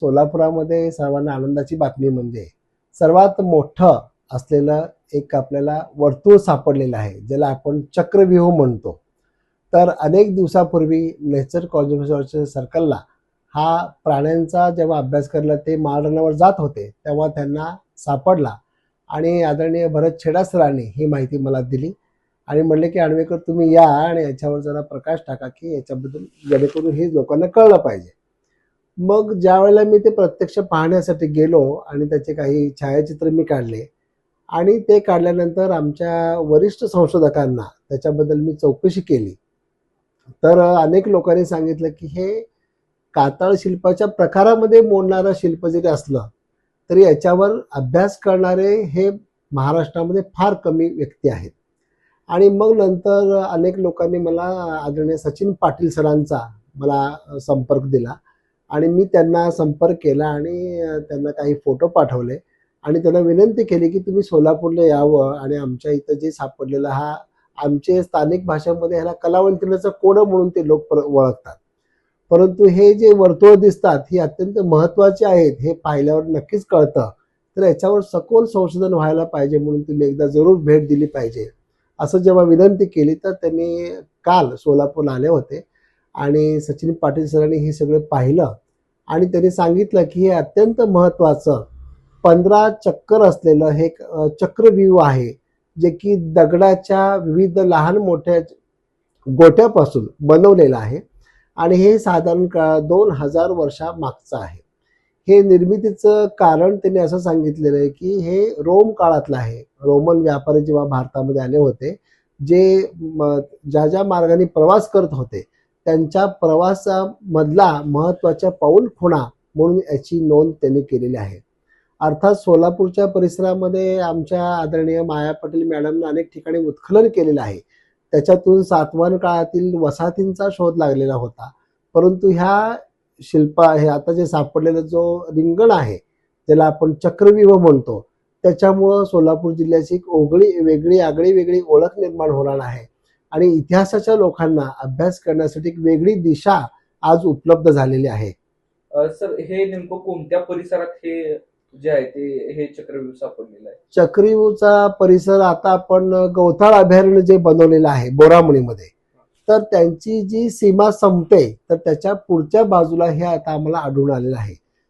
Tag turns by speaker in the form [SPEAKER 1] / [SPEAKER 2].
[SPEAKER 1] सोलापुरामध्ये सर्वांना आनंदाची बातमी म्हणजे सर्वात मोठं असलेलं एक आपल्याला वर्तुळ सापडलेलं आहे, ज्याला आपण चक्रव्यूह म्हणतो. तर अनेक दिवसापूर्वी नेचर कॉन्झर्वेशन सर्कलला हा प्राण्यांचा जेव्हा अभ्यास करायला ते माळरानावर जात होते, तेव्हा त्यांना सापडला आणि आदरणीय भरत छेडा सरांनी ही माहिती मला दिली आणि म्हणले की आणवेकर तुम्ही या आणि याच्यावर जरा प्रकाश टाका की याच्याबद्दल, जेणेकरून हे लोकांना कळलं पाहिजे. मग ज्यावेळेला मी ते प्रत्यक्ष पाहण्यासाठी गेलो आणि त्याचे काही छायाचित्र मी काढले आणि ते काढल्यानंतर आमच्या वरिष्ठ संशोधकांना त्याच्याबद्दल मी चौकशी केली. तर अनेक लोकांनी सांगितलं की हे कातळ शिल्पाच्या प्रकारामध्ये मोडणारं शिल्प जरी असलं तरी याच्यावर अभ्यास करणारे हे महाराष्ट्रामध्ये फार कमी व्यक्ती आहेत. आणि मग नंतर अनेक लोकांनी मला आदरणीय सचिन पाटील सरांचा मला संपर्क दिला आणि मी त्यांना संपर्क केला आणि त्यांना काही फोटो पाठवले आणि त्यांना विनंती केली की तुम्ही सोलापूरला यावं आणि आमच्या इथं जे सापडलेला हा आमचे स्थानिक भाषेमध्ये ह्याला कलावंतिनीचा कोडं म्हणून ते लोक ओळखतात. परंतु हे जे वर्तुळ दिसतात ही अत्यंत महत्त्वाची आहेत, हे पाहिल्यावर नक्कीच कळतं. तर याच्यावर सखोल संशोधन व्हायला पाहिजे, म्हणून तुम्ही एकदा जरूर भेट दिली पाहिजे असं जेव्हा विनंती केली तर त्यांनी काल सोलापूरला आले होते आणि सचिन पाटील सरांनी हे सगळं पाहिलं आणि त्यांनी सांगितलं की हे अत्यंत महत्त्वाचं 15 चक्कर असलेलं हे चक्रव्यूह आहे, जे की दगडाच्या विविध लहान मोठ्या गोट्यापासून बनवलेलं आहे आणि हे साधारण 2000 वर्षामागचं आहे. हे निर्मितीचं कारण त्यांनी असं सांगितलेलं आहे की हे रोम काळातलं आहे. रोमन व्यापारी जेव्हा भारतामध्ये आले होते, जे ज्या ज्या मार्गाने प्रवास करत होते त्यांच्या प्रवासामधला महत्त्वाच्या पाऊलखुणा म्हणून याची नोंद त्यांनी केलेली आहे. अर्थात सोलापूरच्या परिसरामध्ये आमच्या आदरणीय माया पाटील मॅडमने अनेक ठिकाणी उत्खनन केलेलं आहे. त्याच्यातून सातवाहन काळातील वसाहतींचा शोध लागलेला होता. परंतु ह्या हे आता जे सापडलेलं जो रिंगण आहे, ज्याला आपण चक्रव्यूह म्हणतो, त्याच्यामुळं सोलापूर जिल्ह्याची एक वेगळी आगळी ओळख निर्माण होणार आहे आणि इतिहासाच्या लोकांना अभ्यास करण्यासाठी एक वेगळी दिशा आज उपलब्ध झालेली आहे.
[SPEAKER 2] सर, हे नेमकं कोणत्या परिसरात हे जे आहे ते हे चक्रव्यूह सापडलेलं आहे?
[SPEAKER 1] चक्रव्यूहचा परिसर आता आपण गवताळ अभयारण्य जे बनवलेलं आहे बोरामुळीमध्ये, तर त्यांची जी सीमा संपते तर त्याच्या पुढच्या बाजूला हे आता आम्हाला आढळून आलेलं आहे.